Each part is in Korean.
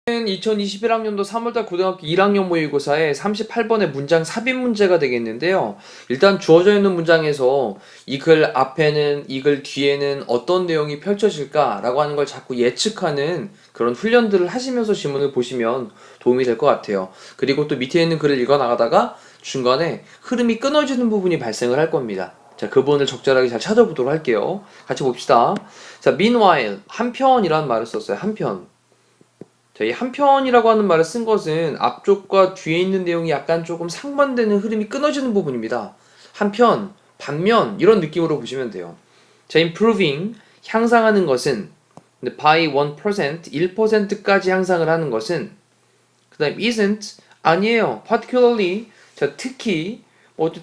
는 2021학년도 3월달 고등학교 1학년 모의고사의 38번의 문장 삽입 문제가 되겠는데요. 일단 주어져 있는 문장에서 이 글 앞에는, 이 글 뒤에는 어떤 내용이 펼쳐질까라고 하는 걸 자꾸 예측하는 그런 훈련들을 하시면서 지문을 보시면 도움이 될 것 같아요. 그리고 또 밑에 있는 글을 읽어 나가다가 중간에 흐름이 끊어지는 부분이 발생을 할 겁니다. 자, 그 부분을 적절하게 잘 찾아보도록 할게요. 같이 봅시다. 자, meanwhile, 한편이라는 말을 썼어요. 한편. 자, 이 한편이라고 하는 말을 쓴 것은 앞쪽과 뒤에 있는 내용이 약간 조금 상반되는 흐름이 끊어지는 부분입니다. 한편, 반면 이런 느낌으로 보시면 돼요. 자, improving, 향상하는 것은 by 1%, 1%까지 향상을 하는 것은 그 다음 isn't, 아니에요. particularly, 자, 특히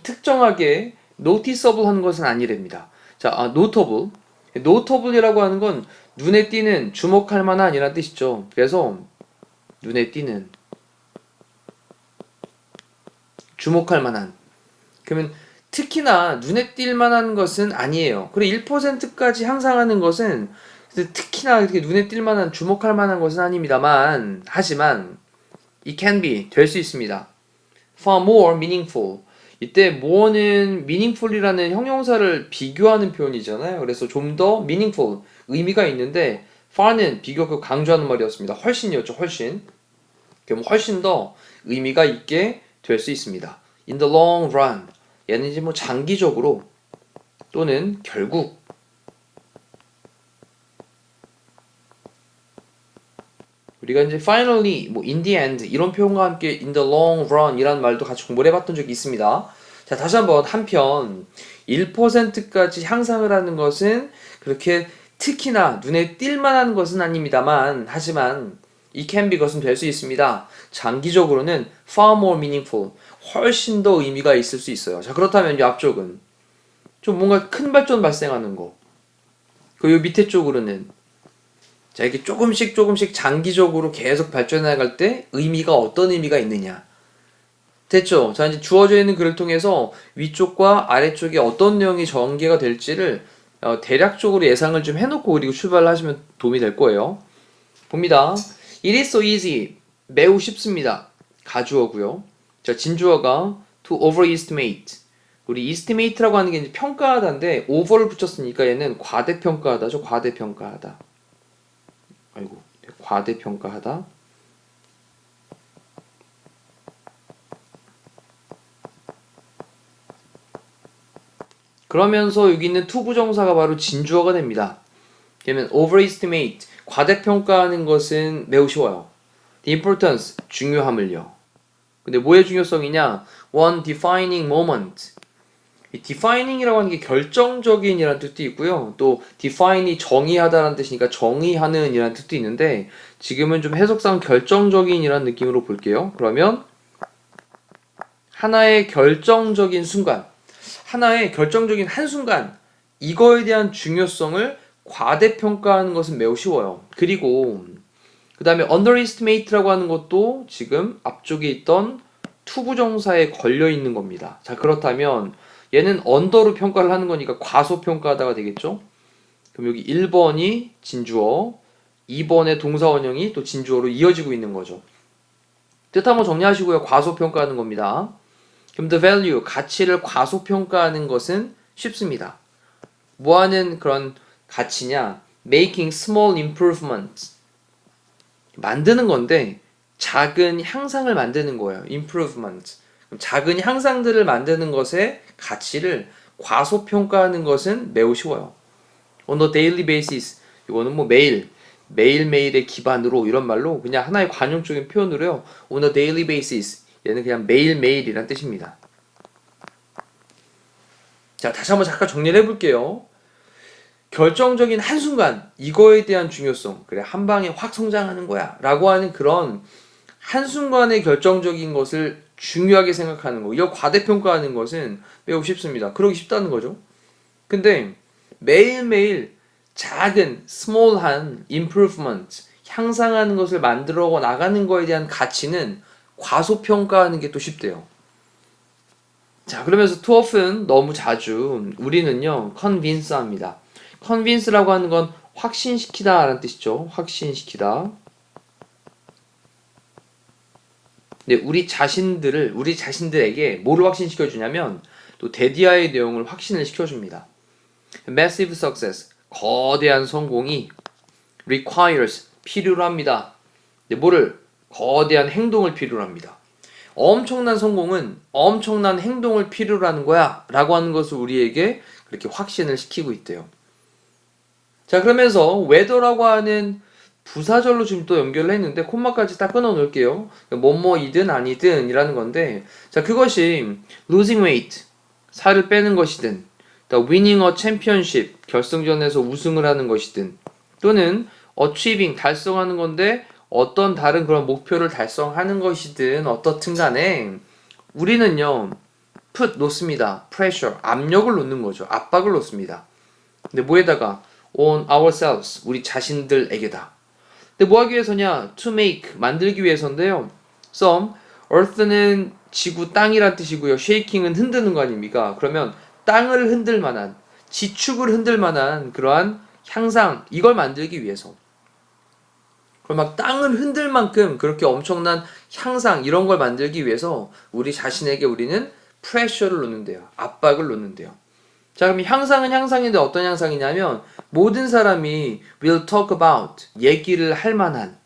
특정하게 noticeable 하는 것은 아니랍니다. 자, notable, notable이라고 하는 건 눈에 띄는, 주목할 만한 이라는 뜻이죠. 그래서 눈에 띄는, 주목할 만한. 그러면 특히나 눈에 띌 만한 것은 아니에요. 그리고 1%까지 향상하는 것은 특히나 이렇게 눈에 띌 만한, 주목할 만한 것은 아닙니다만, 하지만 it can be, 될 수 있습니다. far more meaningful. 이때 more는 meaningful이라는 형용사를 비교하는 표현이잖아요. 그래서 좀 더 meaningful, 의미가 있는데 far는 비교급 강조하는 말이었습니다. 훨씬이었죠, 훨씬. 그럼 훨씬 더 의미가 있게 될 수 있습니다. in the long run. 얘는 이제 장기적으로 또는 결국. 우리가 이제 finally, in the end 이런 표현과 함께 in the long run 이라는 말도 같이 공부를 해봤던 적이 있습니다. 자, 다시 한번 한편 1%까지 향상을 하는 것은 그렇게 특히나 눈에 띌만한 것은 아닙니다만, 하지만 it can be, 것은 될 수 있습니다. 장기적으로는 far more meaningful, 훨씬 더 의미가 있을 수 있어요. 자, 그렇다면 이 앞쪽은 좀 뭔가 큰 발전 발생하는 거, 그리고 밑에 쪽으로는 자, 이렇게 조금씩 장기적으로 계속 발전해 나갈 때 의미가 어떤 의미가 있느냐. 됐죠? 자, 이제 주어져 있는 글을 통해서 위쪽과 아래쪽에 어떤 내용이 전개가 될지를 대략적으로 예상을 좀 해놓고 그리고 출발을 하시면 도움이 될 거예요. 봅니다. It is so easy. 매우 쉽습니다. 가주어고요. 자, 진주어가 to overestimate. 우리 estimate라고 하는 게 이제 평가하다인데 over를 붙였으니까 얘는 과대평가하다죠. 과대평가하다. 아이고, 과대평가하다. 그러면서 여기 있는 to 부정사가 바로 진주어가 됩니다. 그러면 overestimate, 과대평가하는 것은 매우 쉬워요. The importance, 중요함을요. 근데 뭐의 중요성이냐? One defining moment. 이 defining이라고 하는 게 결정적인 이라는 뜻도 있고요. 또 define이 정의하다라는 뜻이니까 정의하는 이라는 뜻도 있는데, 지금은 좀 해석상 결정적인 이라는 느낌으로 볼게요. 그러면 하나의 결정적인 순간, 하나의 결정적인 한순간, 이거에 대한 중요성을 과대평가하는 것은 매우 쉬워요. 그리고 그 다음에 underestimate라고 하는 것도 지금 앞쪽에 있던 to 부정사에 걸려 있는 겁니다. 자, 그렇다면 얘는 under로 평가를 하는 거니까 과소평가하다가 되겠죠? 그럼 여기 1번이 진주어, 2번의 동사 원형이 또 진주어로 이어지고 있는 거죠. 뜻 한번 정리하시고요. 과소평가하는 겁니다. 그럼 the value, 가치를 과소평가하는 것은 쉽습니다. 뭐 하는 그런 가치냐? making small improvements. 만드는 건데 작은 향상을 만드는 거예요. improvement. 작은 향상들을 만드는 것의 가치를 과소평가하는 것은 매우 쉬워요. on a daily basis. 이거는 매일매일의 기반으로 이런 말로 그냥 하나의 관용적인 표현으로요. on a daily basis. 얘는 그냥 매일매일이란 뜻입니다. 자, 다시 한번 잠깐 정리를 해볼게요. 결정적인 한순간, 이거에 대한 중요성, 그래, 한 방에 확 성장하는 거야 라고 하는 그런 한순간의 결정적인 것을 중요하게 생각하는 거, 이거 과대평가하는 것은 매우 쉽습니다. 그러기 쉽다는 거죠. 근데 매일매일 작은 small한 improvement, 향상하는 것을 만들어 나가는 거에 대한 가치는 과소평가하는 게 또 쉽대요. 자, 그러면서 too often 너무 자주 우리는요 convince 합니다. convince라고 하는 건 확신시키다 라는 뜻이죠. 확신시키다. 네, 우리 자신들에게 뭐를 확신시켜 주냐면 또 데디아의 내용을 확신을 시켜 줍니다. Massive success, 거대한 성공이 requires, 필요로 합니다. 네, 뭐를? 거대한 행동을 필요로 합니다. 엄청난 성공은 엄청난 행동을 필요로 하는 거야 라고 하는 것을 우리에게 그렇게 확신을 시키고 있대요. 자, 그러면서 whether라고 하는 부사절로 지금 또 연결을 했는데 콤마까지 딱 끊어 놓을게요. 뭐뭐이든 아니든 이라는 건데, 자, 그것이 losing weight, 살을 빼는 것이든, 또 winning a championship, 결승전에서 우승을 하는 것이든, 또는 achieving, 달성하는 건데 어떤 다른 그런 목표를 달성하는 것이든 어떻든 간에 우리는요 놓습니다. pressure, 압력을 놓는 거죠. 압박을 놓습니다. 근데 뭐에다가 on ourselves, 우리 자신들에게다. 근데 뭐 하기 위해서냐? to make, 만들기 위해서인데요. some, earth는 지구, 땅이란 뜻이고요. shaking은 흔드는 거 아닙니까? 그러면 땅을 흔들 만한, 지축을 흔들 만한 그러한 향상, 이걸 만들기 위해서. 그럼 막 땅을 흔들 만큼 그렇게 엄청난 향상, 이런 걸 만들기 위해서 우리 자신에게 우리는 프레셔를 놓는데요. 압박을 놓는데요. 자, 그럼 향상은 향상인데 어떤 향상이냐면 모든 사람이 will talk about, 얘기를 할 만한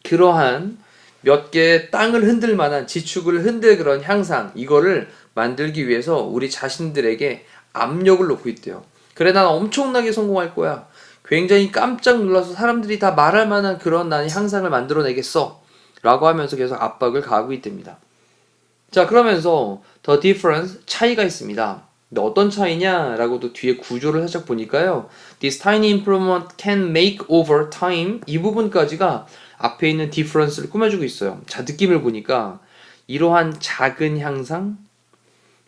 그러한 몇 개의 땅을 흔들 만한, 지축을 흔들 그런 향상, 이거를 만들기 위해서 우리 자신들에게 압력을 놓고 있대요. 그래, 난 엄청나게 성공할 거야. 굉장히 깜짝 놀라서 사람들이 다 말할 만한 그런 나는 향상을 만들어내겠어 라고 하면서 계속 압박을 가하고 있답니다. 자, 그러면서 the difference, 차이가 있습니다. 근데 어떤 차이냐 라고도 뒤에 구조를 살짝 보니까요, this tiny improvement can make over time, 이 부분까지가 앞에 있는 difference를 꾸며주고 있어요. 자, 느낌을 보니까 이러한 작은 향상,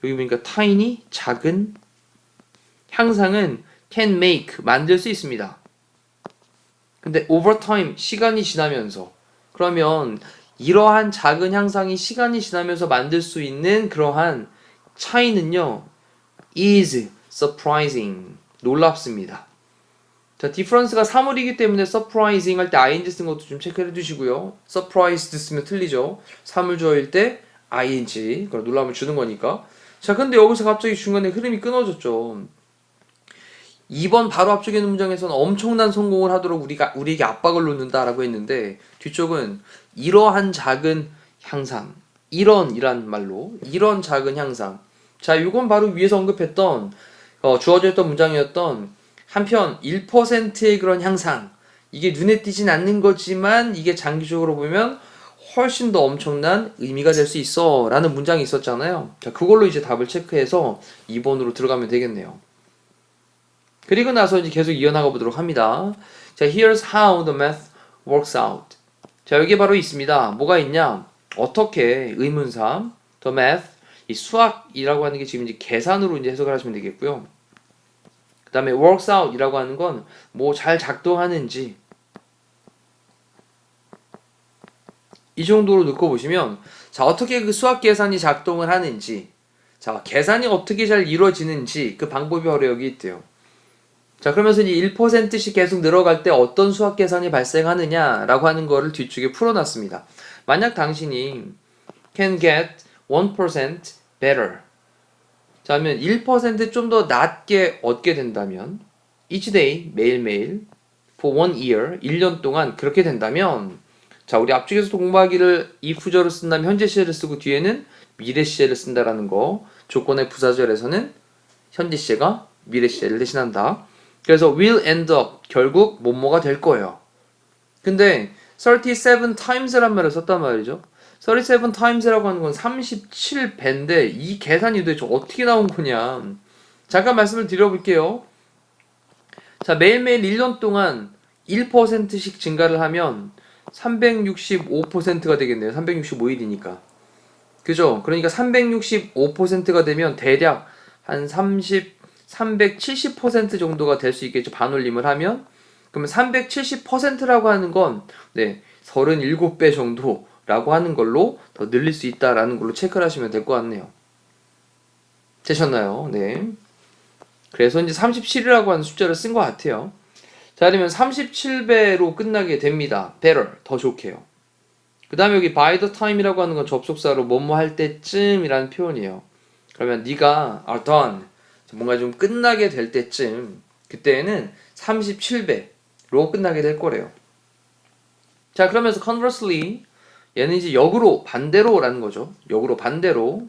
여기 보니까 tiny, 작은 향상은 can make, 만들 수 있습니다. 근데 over time, 시간이 지나면서, 그러면 이러한 작은 향상이 시간이 지나면서 만들 수 있는 그러한 차이는요, is surprising, 놀랍습니다. 자, difference가 사물이기 때문에 surprising 할 때 ing 쓴 것도 좀 체크해 주시고요. surprised 쓰면 틀리죠. 사물주어일 때 ing, 그걸 놀람을 주는 거니까. 자, 근데 여기서 갑자기 중간에 흐름이 끊어졌죠. 2번 바로 앞쪽에 있는 문장에서는 엄청난 성공을 하도록 우리에게 압박을 놓는다라고 했는데, 뒤쪽은 이러한 작은 향상, 이란 말로 이런 작은 향상. 자, 이건 바로 위에서 언급했던 주어져 있던 문장이었던 한편 1%의 그런 향상, 이게 눈에 띄진 않는 거지만 이게 장기적으로 보면 훨씬 더 엄청난 의미가 될 수 있어 라는 문장이 있었잖아요. 자, 그걸로 이제 답을 체크해서 2번으로 들어가면 되겠네요. 그리고 나서 이제 계속 이어나가 보도록 합니다. 자, here's how the math works out. 자, 여기 바로 있습니다. 뭐가 있냐? 어떻게 의문사, the math, 이 수학이라고 하는 게 지금 이제 계산으로 이제 해석을 하시면 되겠고요. 그 다음에 works out 이라고 하는 건 뭐 잘 작동하는지, 이 정도로 넣고 보시면, 자, 어떻게 그 수학 계산이 작동을 하는지, 자, 계산이 어떻게 잘 이루어지는지 그 방법이 바로 여기 있대요. 자, 그러면서 이제 1%씩 계속 늘어갈 때 어떤 수학 계산이 발생하느냐라고 하는 거를 뒤쪽에 풀어놨습니다. 만약 당신이 can get 1% better, 자, 하면 1% 좀 더 낮게 얻게 된다면, each day, 매일매일, for 1 year, 1년 동안 그렇게 된다면, 자, 우리 앞쪽에서도 공부하기를 if 구조를 쓴다면 현재 시제를 쓰고 뒤에는 미래 시제를 쓴다라는 거, 조건의 부사절에서는 현재 시제가 미래 시제를 대신한다. 그래서 will end up, 결국 뭐뭐가 될 거예요. 근데 37 times란 말을 썼단 말이죠. 37 times라고 하는 건 37배인데 이 계산이 도대체 어떻게 나온 거냐. 잠깐 말씀을 드려볼게요. 자, 매일매일 1년 동안 1%씩 증가를 하면 365%가 되겠네요. 365일이니까. 그죠? 그러니까 365%가 되면 대략 한 370% 정도가 될 수 있겠죠. 반올림을 하면. 그러면 370%라고 하는 건, 네, 37배 정도라고 하는 걸로 더 늘릴 수 있다라는 걸로 체크를 하시면 될 것 같네요. 되셨나요? 네. 그래서 이제 37이라고 하는 숫자를 쓴 것 같아요. 자, 그러면 37배로 끝나게 됩니다. better, 더 좋게요. 그 다음에 여기 by the time이라고 하는 건 접속사로 뭐뭐 할 때쯤이라는 표현이에요. 그러면 네가 are done, 뭔가 좀 끝나게 될 때쯤, 그때는 37배로 끝나게 될 거래요. 자, 그러면서 conversely, 얘는 이제 역으로, 반대로라는 거죠. 역으로, 반대로.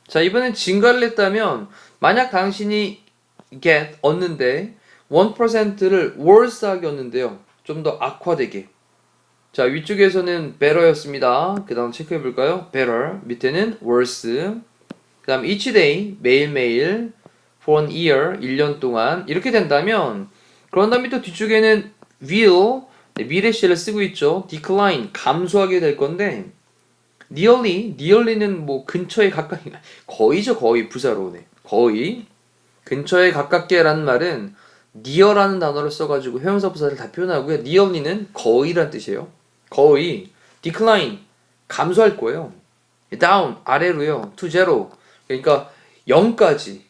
자, 이번엔 증가를 했다면, 만약 당신이 get, 얻는데, 1%를 worse하게 얻는데요. 좀 더 악화되게. 자, 위쪽에서는 better였습니다. 그 다음 체크해볼까요? better. 밑에는 worse. 그 다음 each day, 매일매일. for an year, 1년 동안. 이렇게 된다면, 그런 다음에 또 뒤쪽에는 will, 미래 시를 쓰고 있죠. decline, 감소하게 될 건데, nearly는 뭐 근처에 가까이, 거의죠, 거의 부사로. 네. 거의. 근처에 가깝게라는 말은 near라는 단어를 써가지고 회원사 부사를 다 표현하고요. nearly는 거의란 뜻이에요. 거의. decline, 감소할 거예요. down, 아래로요. to zero. 그러니까 0까지.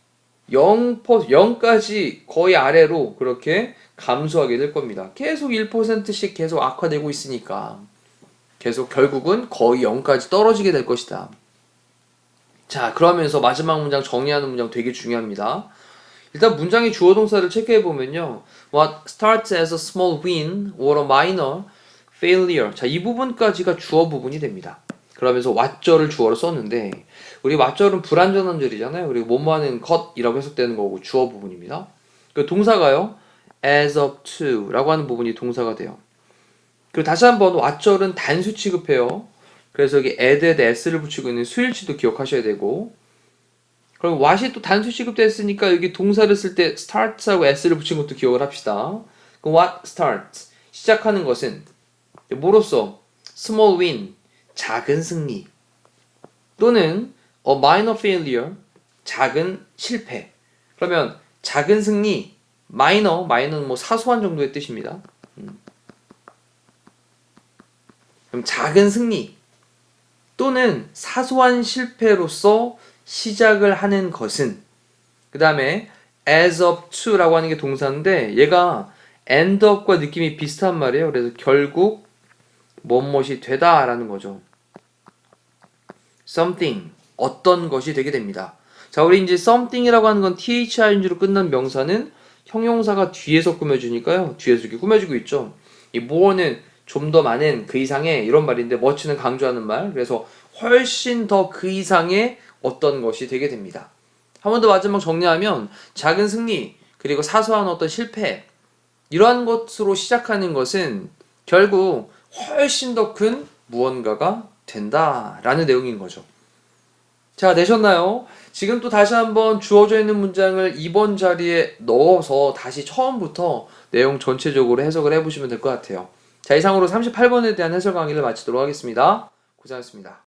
0까지 거의 아래로 그렇게 감소하게 될 겁니다. 계속 1%씩 계속 악화되고 있으니까 계속 결국은 거의 0까지 떨어지게 될 것이다. 자, 그러면서 마지막 문장 정리하는 문장 되게 중요합니다. 일단 문장의 주어 동사를 체크해 보면요. What starts as a small win or a minor failure. 자, 이 부분까지가 주어 부분이 됩니다. 그러면서 what절을 주어로 썼는데 우리 what절은 불완전한 절이잖아요. 그리고 뭐뭐하는 것이라고 해석되는 거고 주어 부분입니다. 그 동사가요. as up to 라고 하는 부분이 동사가 돼요. 그리고 다시 한번 what절은 단수 취급해요. 그래서 여기 add에 s를 붙이고 있는 수일치도 기억하셔야 되고 그럼 what이 또 단수 취급됐으니까 여기 동사를 쓸 때 starts하고 s를 붙인 것도 기억을 합시다. 그럼 what starts 시작하는 것은 뭐로써 small win 작은 승리 또는 a minor failure 작은 실패. 그러면 작은 승리 minor는 뭐 사소한 정도의 뜻입니다. 그럼 작은 승리 또는 사소한 실패로서 시작을 하는 것은 그 다음에 as up to라고 하는 게 동사인데 얘가 end up과 느낌이 비슷한 말이에요. 그래서 결국 무엇이 되다 라는 거죠. something 어떤 것이 되게 됩니다. 자, 우리 이제 something이라고 하는 건 thing로 끝난 명사는 형용사가 뒤에서 꾸며주니까요. 뒤에서 이렇게 꾸며주고 있죠. 이 more는 좀 더 많은 그 이상의 이런 말인데 much는 강조하는 말. 그래서 훨씬 더 그 이상의 어떤 것이 되게 됩니다. 한 번 더 마지막 정리하면 작은 승리 그리고 사소한 어떤 실패 이러한 것으로 시작하는 것은 결국 훨씬 더 큰 무언가가 된다라는 내용인 거죠. 자, 내셨나요? 지금 또 다시 한번 주어져 있는 문장을 2번 자리에 넣어서 다시 처음부터 내용 전체적으로 해석을 해보시면 될 것 같아요. 자, 이상으로 38번에 대한 해설 강의를 마치도록 하겠습니다. 고생하셨습니다.